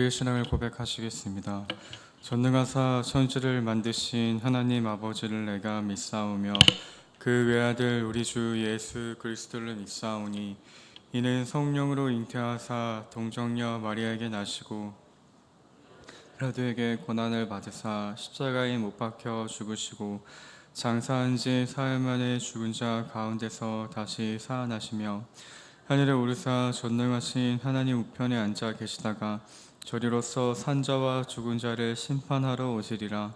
우리의 신앙을 고백하시겠습니다. 전능하사 천지를 만드신 하나님 아버지를 내가 믿사오며 그 외아들 우리 주 예수 그리스도를 믿사오니 이는 성령으로 잉태하사 동정녀 마리아에게 나시고 헤로드에게 고난을 받으사 십자가에 못 박혀 죽으시고 장사한 지 사흘 만에 죽은 자 가운데서 다시 살아나시며 하늘에 오르사 전능하신 하나님 우편에 앉아 계시다가 저리로서 산자와 죽은 자를 심판하러 오시리라.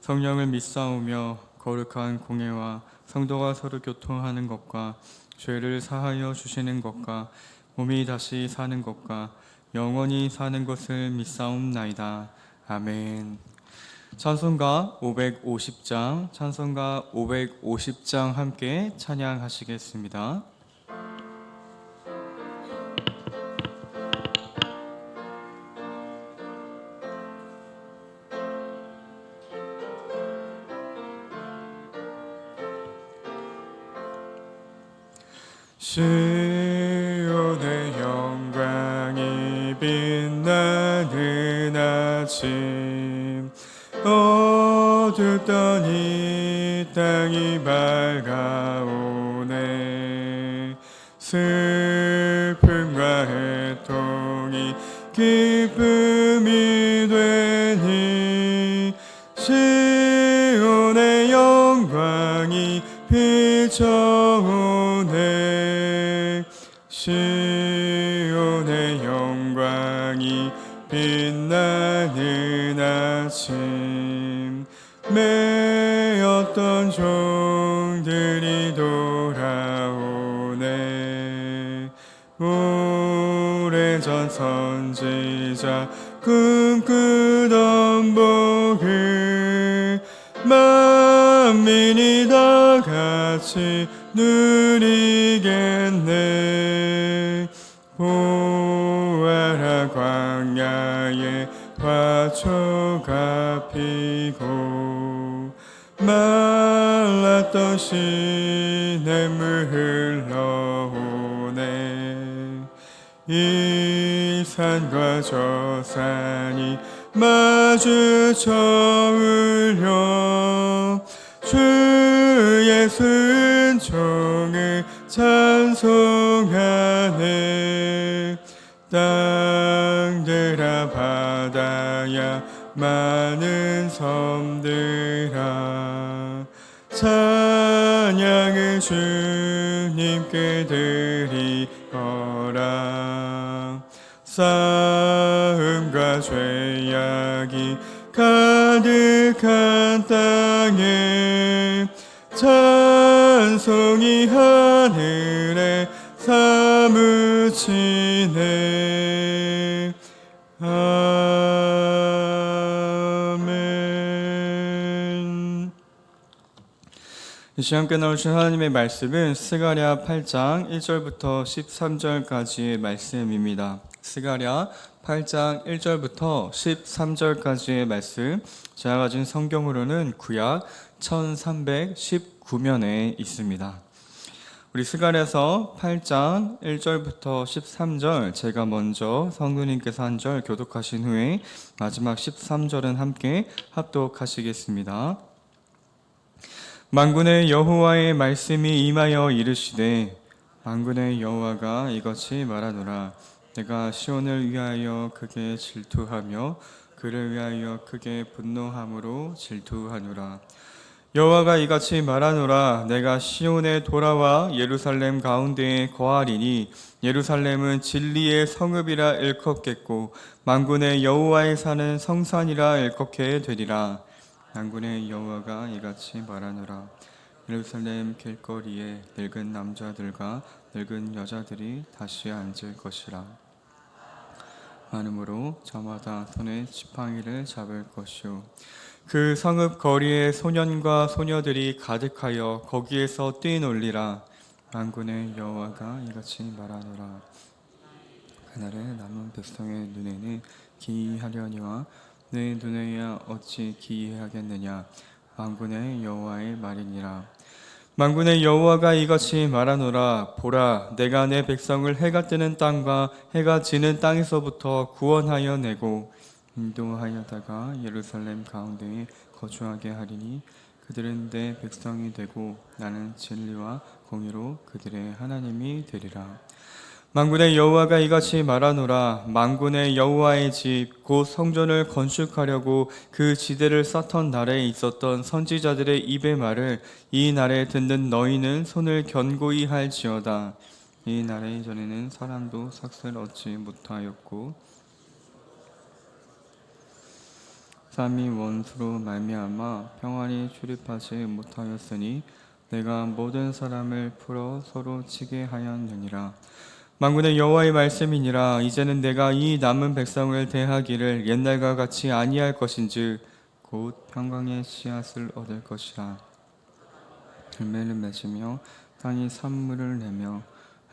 성령을 믿사오며 거룩한 공예와 성도가 서로 교통하는 것과 죄를 사하여 주시는 것과 몸이 다시 사는 것과 영원히 사는 것을 믿사옵나이다. 아멘. 찬송가 550장 함께 찬양하시겠습니다. 시온의 영광이 빛나는 아침 어둡던 이 땅이 밝아오네. 슬픔과 애통이 기쁨이 되니 시온의 영광이 비춰오네. 시온의 영광이 빛나는 아침 매였던 종들이 돌아오네. 오래전 선지자 꿈꾸던 복을 만민이 다 같이 누리겠네. 보아라 광야에 화초가 피고 말랐던 시냇물 흘러오네. 이 산과 저 산이 마주쳐 울려 주 예수 은총을 찬송하네. 땅들아 바다야 많은 섬들아 찬양을 주님께 드리거라. 싸움과 죄악이 가득한 땅에 찬송이 하늘에 사무치네. 아멘. 이 시간 함께 나오신 하나님의 말씀은 스가랴 8장 1절부터 13절까지의 말씀입니다. 스가랴 8장 1절부터 13절까지의 말씀, 제가 가진 성경으로는 구약 1319면에 있습니다. 우리 스가랴서 8장 1절부터 13절, 제가 먼저 성도님께서 한 절 교독하신 후에 마지막 13절은 함께 합독하시겠습니다. 만군의 여호와의 말씀이 임하여 이르시되, 만군의 여호와가 이같이 말하노라. 내가 시온을 위하여 크게 질투하며 그를 위하여 크게 분노함으로 질투하노라. 여호와가 이같이 말하노라. 내가 시온에 돌아와 예루살렘 가운데에 거하리니 예루살렘은 진리의 성읍이라 일컫겠고 만군의 여호와의 산은 성산이라 일컫게 되리라. 만군의 여호와가 이같이 말하노라. 예루살렘 길거리에 늙은 남자들과 늙은 여자들이 다시 앉을 것이라. 많음으로 저마다 손에 지팡이를 잡을 것이요 그 성읍 거리에 소년과 소녀들이 가득하여 거기에서 뛰놀리라. 만군의 여호와가 이같이 말하노라. 그날에 남은 백성의 눈에는 기이하려니와 내 눈에야 어찌 기이하겠느냐. 만군의 여호와의 말이니라. 만군의 여호와가 이같이 말하노라. 보라, 내가 내 백성을 해가 뜨는 땅과 해가 지는 땅에서부터 구원하여 내고 인도하여다가 예루살렘 가운데에 거주하게 하리니 그들은 내 백성이 되고 나는 진리와 공의로 그들의 하나님이 되리라. 만군의 여호와가 이같이 말하노라. 만군의 여호와의 집 곧 성전을 건축하려고 그 지대를 쌓던 날에 있었던 선지자들의 입의 말을 이 날에 듣는 너희는 손을 견고히 할지어다. 이 날에 전에는 사람도 삭슬 얻지 못하였고 삼위 원수로 말미암아 평안히 출입하지 못하였으니 내가 모든 사람을 풀어 서로 치게 하였느니라. 만군의 여호와의 말씀이니라. 이제는 내가 이 남은 백성을 대하기를 옛날과 같이 아니할 것인즉 곧 평강의 씨앗을 얻을 것이라. 열매를 맺으며 땅이 산물을 내며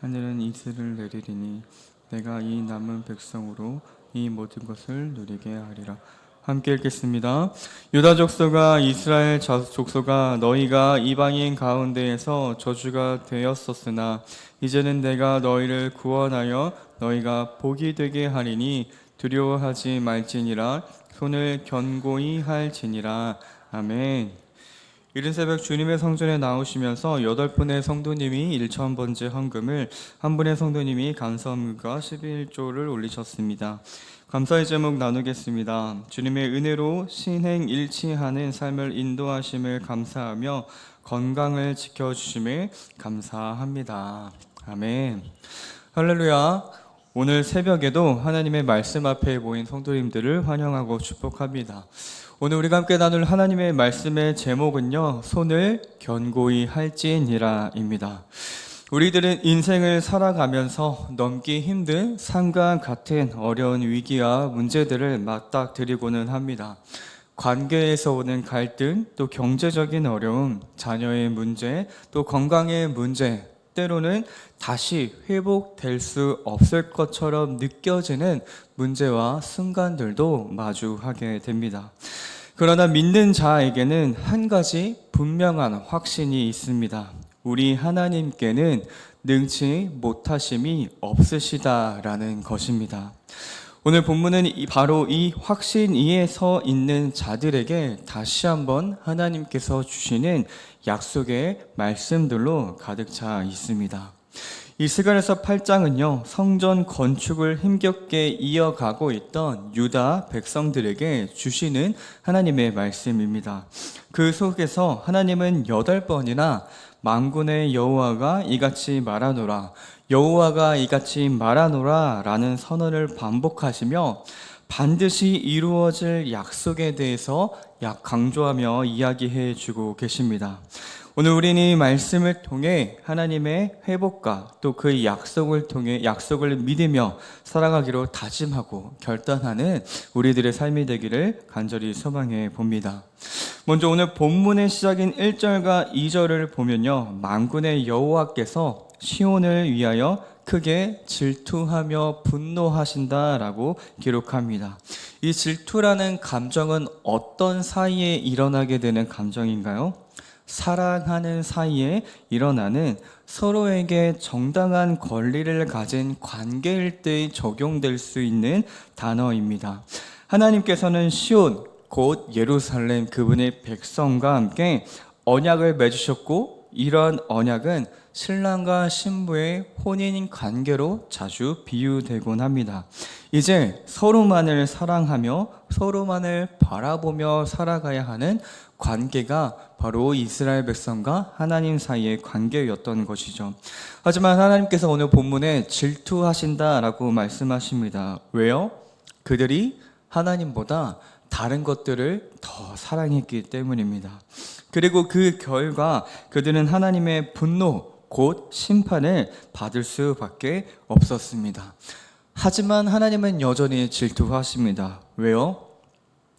하늘은 이슬을 내리리니 내가 이 남은 백성으로 이 모든 것을 누리게 하리라. 함께 읽겠습니다. 유다 족속과 이스라엘 족속아, 너희가 이방인 가운데에서 저주가 되었었으나 이제는 내가 너희를 구원하여 너희가 복이 되게 하리니 두려워하지 말지니라. 손을 견고히 할지니라. 아멘. 이른 새벽 주님의 성전에 나오시면서 8분의 성도님이 1,000번째 헌금을, 한 분의 성도님이 감사함과 11조를 올리셨습니다. 감사의 제목 나누겠습니다. 주님의 은혜로 신행 일치하는 삶을 인도하심을 감사하며 건강을 지켜주심을 감사합니다. 아멘. 할렐루야. 오늘 새벽에도 하나님의 말씀 앞에 모인 성도님들을 환영하고 축복합니다. 오늘 우리가 함께 나눌 하나님의 말씀의 제목은요, 손을 견고히 할지니라입니다. 우리들은 인생을 살아가면서 넘기 힘든 산과 같은 어려운 위기와 문제들을 맞닥뜨리고는 합니다. 관계에서 오는 갈등, 또 경제적인 어려움, 자녀의 문제, 또 건강의 문제, 때로는 다시 회복될 수 없을 것처럼 느껴지는 문제와 순간들도 마주하게 됩니다. 그러나 믿는 자에게는 한 가지 분명한 확신이 있습니다. 우리 하나님께는 능치 못하심이 없으시다라는 것입니다. 오늘 본문은 바로 이 확신 위에 서 있는 자들에게 다시 한번 하나님께서 주시는 약속의 말씀들로 가득 차 있습니다. 이 스가랴서 8장은요, 성전 건축을 힘겹게 이어가고 있던 유다 백성들에게 주시는 하나님의 말씀입니다. 그 속에서 하나님은 8번이나 만군의 여호와가 이같이 말하노라, 여호와가 이같이 말하노라 라는 선언을 반복하시며 반드시 이루어질 약속에 대해서 강조하며 이야기해 주고 계십니다. 오늘 우리는 이 말씀을 통해 하나님의 회복과 또 그 약속을 통해 약속을 믿으며 살아가기로 다짐하고 결단하는 우리들의 삶이 되기를 간절히 소망해 봅니다. 먼저 오늘 본문의 시작인 1절과 2절을 보면요, 만군의 여호와께서 시온을 위하여 크게 질투하며 분노하신다라고 기록합니다. 이 질투라는 감정은 어떤 사이에 일어나게 되는 감정인가요? 사랑하는 사이에 일어나는 서로에게 정당한 권리를 가진 관계일 때 적용될 수 있는 단어입니다. 하나님께서는 시온, 곧 예루살렘, 그분의 백성과 함께 언약을 맺으셨고, 이러한 언약은 신랑과 신부의 혼인 관계로 자주 비유되곤 합니다. 이제 서로만을 사랑하며 서로만을 바라보며 살아가야 하는 관계가 바로 이스라엘 백성과 하나님 사이의 관계였던 것이죠. 하지만 하나님께서 오늘 본문에 질투하신다라고 말씀하십니다. 왜요? 그들이 하나님보다 다른 것들을 더 사랑했기 때문입니다. 그리고 그 결과 그들은 하나님의 분노, 곧 심판을 받을 수밖에 없었습니다. 하지만 하나님은 여전히 질투하십니다. 왜요?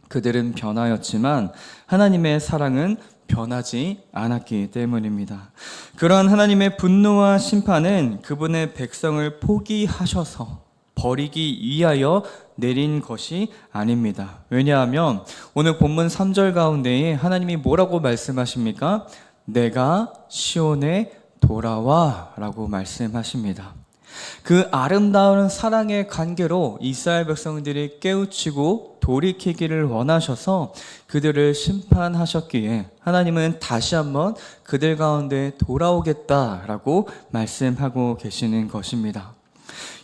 그들은 변하였지만 하나님의 사랑은 변하지 않았기 때문입니다. 그러한 하나님의 분노와 심판은 그분의 백성을 포기하셔서 버리기 위하여 내린 것이 아닙니다. 왜냐하면 오늘 본문 3절 가운데에 하나님이 뭐라고 말씀하십니까? 내가 시온에 돌아와 라고 말씀하십니다. 그 아름다운 사랑의 관계로 이스라엘 백성들이 깨우치고 돌이키기를 원하셔서 그들을 심판하셨기에 하나님은 다시 한번 그들 가운데 돌아오겠다라고 말씀하고 계시는 것입니다.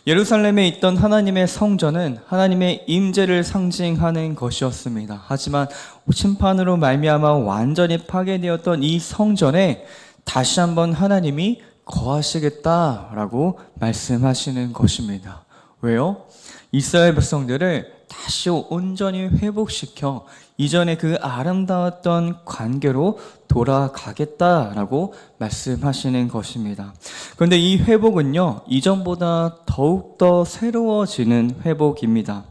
예루살렘에 있던 하나님의 성전은 하나님의 임재를 상징하는 것이었습니다. 하지만 심판으로 말미암아 완전히 파괴되었던 이 성전에 다시 한번 하나님이 거하시겠다라고 말씀하시는 것입니다. 왜요? 이스라엘 백성들을 다시 온전히 회복시켜 이전에 그 아름다웠던 관계로 돌아가겠다라고 말씀하시는 것입니다. 그런데 이 회복은요, 이전보다 더욱더 새로워지는 회복입니다.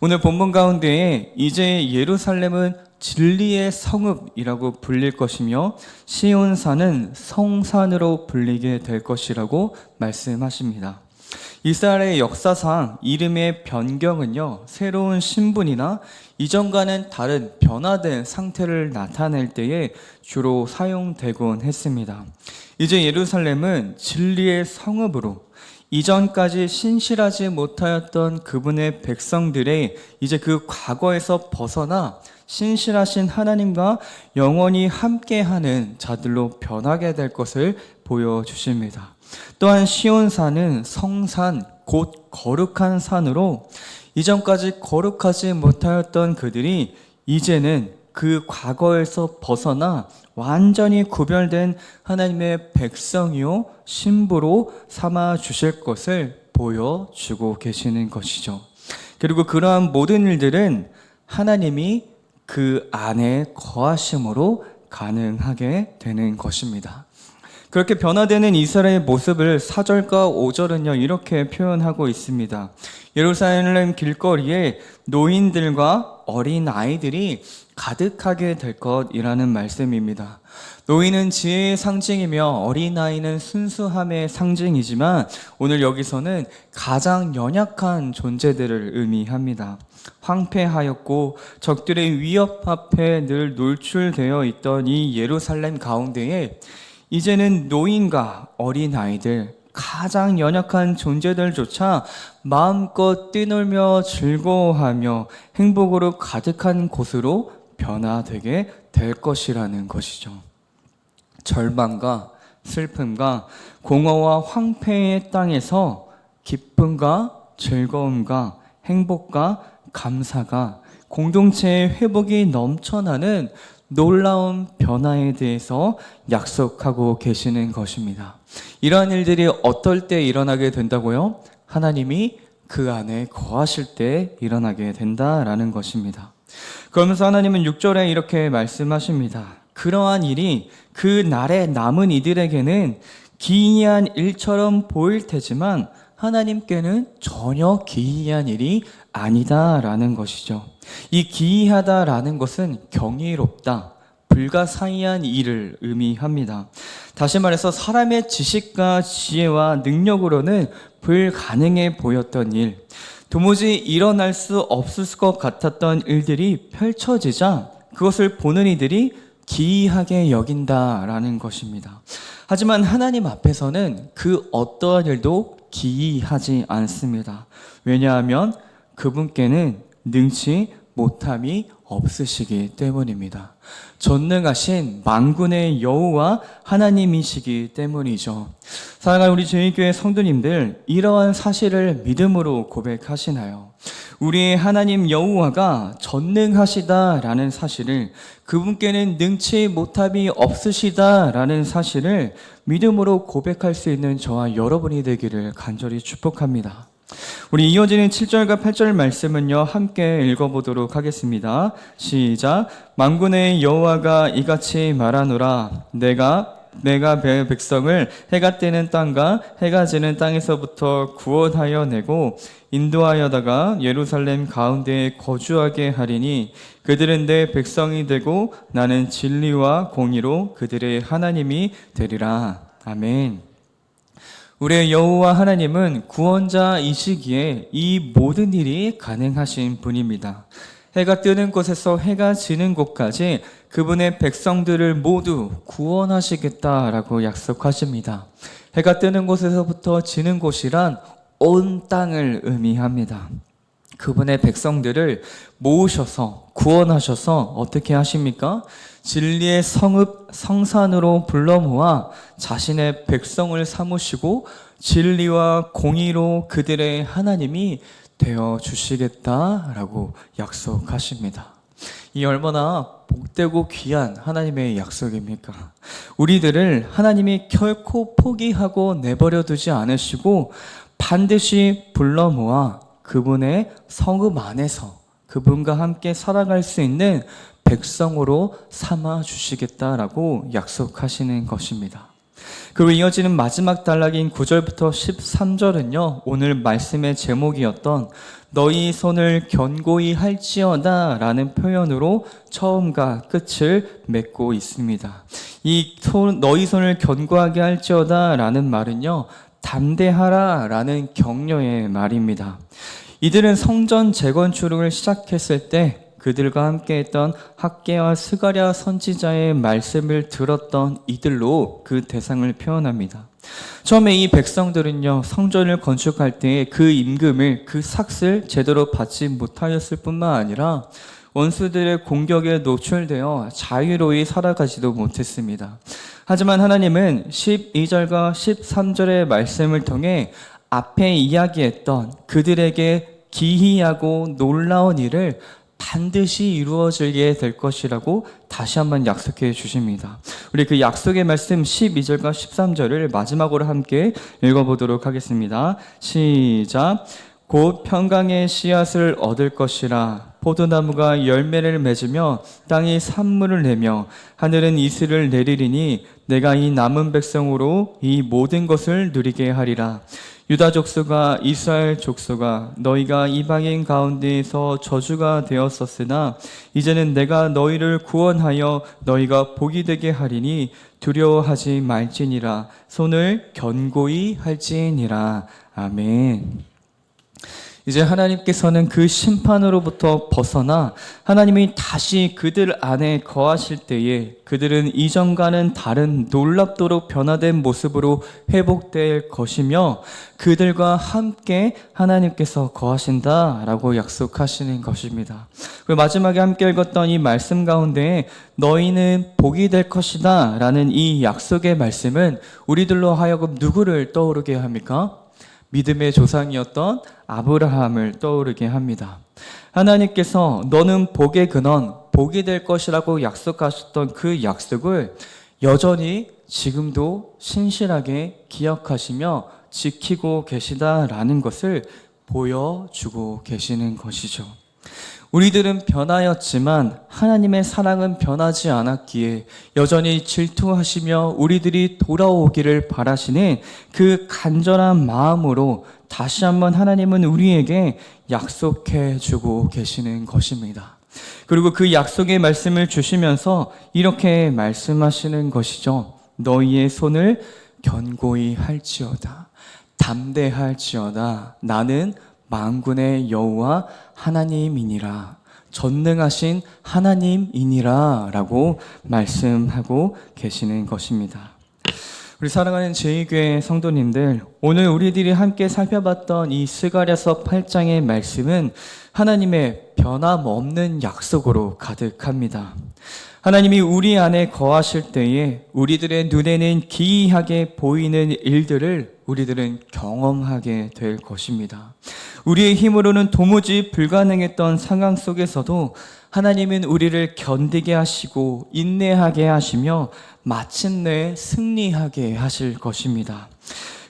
오늘 본문 가운데에 이제 예루살렘은 진리의 성읍이라고 불릴 것이며 시온산은 성산으로 불리게 될 것이라고 말씀하십니다. 이스라엘의 역사상 이름의 변경은요, 새로운 신분이나 이전과는 다른 변화된 상태를 나타낼 때에 주로 사용되곤 했습니다. 이제 예루살렘은 진리의 성읍으로 이전까지 신실하지 못하였던 그분의 백성들의 이제 그 과거에서 벗어나 신실하신 하나님과 영원히 함께하는 자들로 변하게 될 것을 보여주십니다. 또한 시온산은 성산, 곧 거룩한 산으로 이전까지 거룩하지 못하였던 그들이 이제는 그 과거에서 벗어나 완전히 구별된 하나님의 백성이요 신부로 삼아 주실 것을 보여주고 계시는 것이죠. 그리고 그러한 모든 일들은 하나님이 그 안에 거하심으로 가능하게 되는 것입니다. 그렇게 변화되는 이스라엘의 모습을 4절과 5절은요 이렇게 표현하고 있습니다. 예루살렘 길거리에 노인들과 어린 아이들이 가득하게 될 것이라는 말씀입니다. 노인은 지혜의 상징이며 어린아이는 순수함의 상징이지만 오늘 여기서는 가장 연약한 존재들을 의미합니다. 황폐하였고 적들의 위협 앞에 늘 노출되어 있던 이 예루살렘 가운데에 이제는 노인과 어린아이들, 가장 연약한 존재들조차 마음껏 뛰놀며 즐거워하며 행복으로 가득한 곳으로 변화되게 될 것이라는 것이죠. 절망과 슬픔과 공허와 황폐의 땅에서 기쁨과 즐거움과 행복과 감사가 공동체의 회복이 넘쳐나는 놀라운 변화에 대해서 약속하고 계시는 것입니다. 이러한 일들이 어떨 때 일어나게 된다고요? 하나님이 그 안에 거하실 때 일어나게 된다라는 것입니다. 그러면서 하나님은 6절에 이렇게 말씀하십니다. 그러한 일이 그 날에 남은 이들에게는 기이한 일처럼 보일 테지만 하나님께는 전혀 기이한 일이 아니다라는 것이죠. 이 기이하다라는 것은 경이롭다, 불가사의한 일을 의미합니다. 다시 말해서 사람의 지식과 지혜와 능력으로는 불가능해 보였던 일, 도무지 일어날 수 없을 것 같았던 일들이 펼쳐지자 그것을 보는 이들이 기이하게 여긴다라는 것입니다. 하지만 하나님 앞에서는 그 어떠한 일도 기이하지 않습니다. 왜냐하면 그분께는 능치 못함이 없으시기 때문입니다. 전능하신 만군의 여호와 하나님이시기 때문이죠. 사랑하는 우리 저희교회 성도님들, 이러한 사실을 믿음으로 고백하시나요? 우리의 하나님 여호와가 전능하시다라는 사실을, 그분께는 능치 못함이 없으시다라는 사실을 믿음으로 고백할 수 있는 저와 여러분이 되기를 간절히 축복합니다. 우리 이어지는 7절과 8절 말씀은요 함께 읽어보도록 하겠습니다. 시작. 만군의 여호와가 이같이 말하노라. 내가 백성을 해가 뜨는 땅과 해가 지는 땅에서부터 구원하여 내고 인도하여다가 예루살렘 가운데에 거주하게 하리니 그들은 내 백성이 되고 나는 진리와 공의로 그들의 하나님이 되리라. 아멘. 우리의 여호와 하나님은 구원자이시기에 이 모든 일이 가능하신 분입니다. 해가 뜨는 곳에서 해가 지는 곳까지 그분의 백성들을 모두 구원하시겠다라고 약속하십니다. 해가 뜨는 곳에서부터 지는 곳이란 온 땅을 의미합니다. 그분의 백성들을 모으셔서 구원하셔서 어떻게 하십니까? 진리의 성산으로 불러 모아 자신의 백성을 삼으시고 진리와 공의로 그들의 하나님이 되어 주시겠다라고 약속하십니다. 이 얼마나 복되고 귀한 하나님의 약속입니까? 우리들을 하나님이 결코 포기하고 내버려 두지 않으시고 반드시 불러 모아 그분의 성읍 안에서 그분과 함께 살아갈 수 있는 백성으로 삼아 주시겠다라고 약속하시는 것입니다. 그리고 이어지는 마지막 단락인 9절부터 13절은요, 오늘 말씀의 제목이었던 너희 손을 견고히 할지어다 라는 표현으로 처음과 끝을 맺고 있습니다. 너희 손을 견고하게 할지어다 라는 말은요, 담대하라 라는 격려의 말입니다. 이들은 성전 재건축을 시작했을 때 그들과 함께 했던 학개와 스가랴 선지자의 말씀을 들었던 이들로 그 대상을 표현합니다. 처음에 이 백성들은요, 성전을 건축할 때 그 임금을, 그 삭을 제대로 받지 못하였을 뿐만 아니라 원수들의 공격에 노출되어 자유로이 살아가지도 못했습니다. 하지만 하나님은 12절과 13절의 말씀을 통해 앞에 이야기했던 그들에게 기이하고 놀라운 일을 반드시 이루어지게 될 것이라고 다시 한번 약속해 주십니다. 우리 그 약속의 말씀 12절과 13절을 마지막으로 함께 읽어보도록 하겠습니다. 시작. 곧 평강의 씨앗을 얻을 것이라. 포도나무가 열매를 맺으며 땅이 산물을 내며 하늘은 이슬을 내리리니 내가 이 남은 백성으로 이 모든 것을 누리게 하리라. 유다 족속과 이스라엘 족속아, 너희가 이방인 가운데에서 저주가 되었었으나 이제는 내가 너희를 구원하여 너희가 복이 되게 하리니 두려워하지 말지니라. 손을 견고히 할지니라. 아멘. 이제 하나님께서는 그 심판으로부터 벗어나 하나님이 다시 그들 안에 거하실 때에 그들은 이전과는 다른 놀랍도록 변화된 모습으로 회복될 것이며 그들과 함께 하나님께서 거하신다라고 약속하시는 것입니다. 그리고 마지막에 함께 읽었던 이 말씀 가운데 너희는 복이 될 것이다 라는 이 약속의 말씀은 우리들로 하여금 누구를 떠오르게 합니까? 믿음의 조상이었던 아브라함을 떠오르게 합니다. 하나님께서 너는 복의 근원, 복이 될 것이라고 약속하셨던 그 약속을 여전히 지금도 신실하게 기억하시며 지키고 계시다라는 것을 보여주고 계시는 것이죠. 우리들은 변하였지만 하나님의 사랑은 변하지 않았기에 여전히 질투하시며 우리들이 돌아오기를 바라시는 그 간절한 마음으로 다시 한번 하나님은 우리에게 약속해 주고 계시는 것입니다. 그리고 그 약속의 말씀을 주시면서 이렇게 말씀하시는 것이죠. 너희의 손을 견고히 할지어다. 담대할지어다. 나는 만군의 여호와 하나님이니라. 전능하신 하나님이니라 라고 말씀하고 계시는 것입니다. 우리 사랑하는 제2교회 성도님들, 오늘 우리들이 함께 살펴봤던 이 스가랴서 8장의 말씀은 하나님의 변함없는 약속으로 가득합니다. 하나님이 우리 안에 거하실 때에 우리들의 눈에는 기이하게 보이는 일들을 우리들은 경험하게 될 것입니다. 우리의 힘으로는 도무지 불가능했던 상황 속에서도 하나님은 우리를 견디게 하시고 인내하게 하시며 마침내 승리하게 하실 것입니다.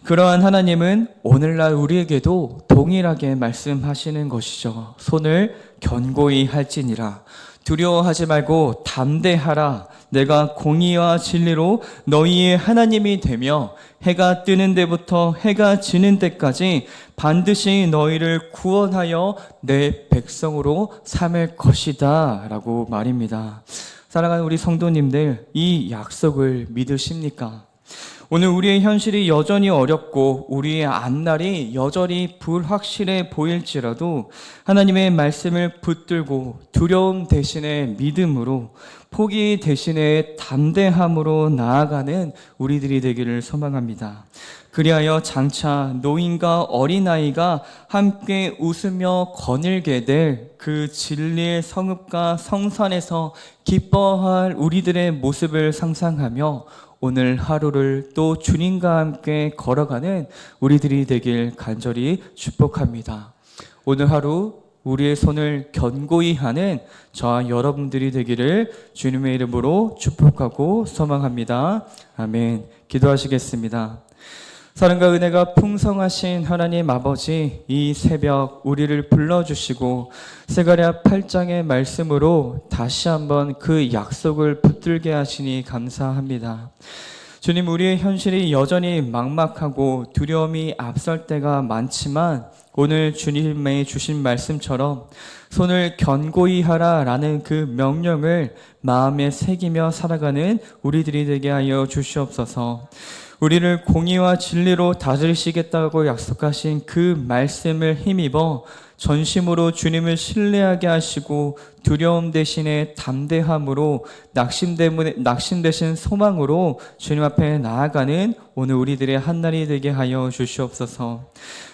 그러한 하나님은 오늘날 우리에게도 동일하게 말씀하시는 것이죠. 손을 견고히 할지니라. 두려워하지 말고 담대하라. 내가 공의와 진리로 너희의 하나님이 되며 해가 뜨는 데부터 해가 지는 데까지 반드시 너희를 구원하여 내 백성으로 삼을 것이다 라고 말입니다. 사랑하는 우리 성도님들, 이 약속을 믿으십니까? 오늘 우리의 현실이 여전히 어렵고 우리의 앞날이 여전히 불확실해 보일지라도 하나님의 말씀을 붙들고 두려움 대신에 믿음으로, 포기 대신에 담대함으로 나아가는 우리들이 되기를 소망합니다. 그리하여 장차 노인과 어린아이가 함께 웃으며 거닐게 될 그 진리의 성읍과 성산에서 기뻐할 우리들의 모습을 상상하며 오늘 하루를 또 주님과 함께 걸어가는 우리들이 되길 간절히 축복합니다. 오늘 하루 우리의 손을 견고히 하는 저와 여러분들이 되기를 주님의 이름으로 축복하고 소망합니다. 아멘. 기도하시겠습니다. 사랑과 은혜가 풍성하신 하나님 아버지, 이 새벽 우리를 불러주시고 스가랴 8장의 말씀으로 다시 한번 그 약속을 붙들게 하시니 감사합니다. 주님, 우리의 현실이 여전히 막막하고 두려움이 앞설 때가 많지만 오늘 주님의 주신 말씀처럼 손을 견고히 하라라는 그 명령을 마음에 새기며 살아가는 우리들이 되게 하여 주시옵소서. 우리를 공의와 진리로 다스리시겠다고 약속하신 그 말씀을 힘입어 전심으로 주님을 신뢰하게 하시고 두려움 대신에 담대함으로 낙심 대신 소망으로 주님 앞에 나아가는 오늘 우리들의 한날이 되게 하여 주시옵소서.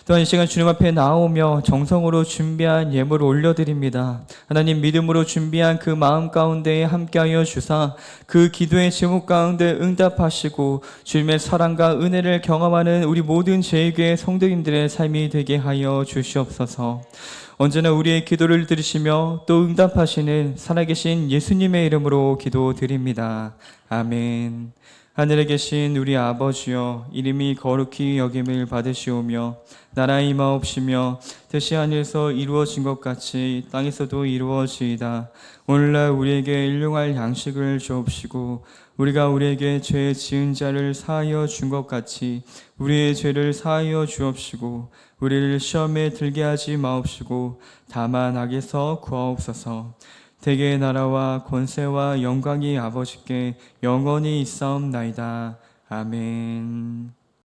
또한 이 시간 주님 앞에 나오며 정성으로 준비한 예물을 올려드립니다. 하나님, 믿음으로 준비한 그 마음 가운데에 함께하여 주사 그 기도의 제목 가운데 응답하시고 주님의 사랑과 은혜를 경험하는 우리 모든 제2교회 성도님들의 삶이 되게 하여 주시옵소서. 언제나 우리의 기도를 들으시며 또 응답하시는 살아계신 예수님의 이름으로 기도드립니다. 아멘. 하늘에 계신 우리 아버지여, 이름이 거룩히 여김을 받으시오며 나라 임하옵시며 뜻이 하늘에서 이루어진 것 같이 땅에서도 이루어지이다. 오늘날 우리에게 일용할 양식을 주옵시고 우리가 우리에게 죄 지은 자를 사하여 준 것 같이 우리의 죄를 사하여 주옵시고 우리를 시험에 들게 하지 마옵시고 다만 악에서 구하옵소서. 대개의 나라와 권세와 영광이 아버지께 영원히 있사옵나이다. 아멘.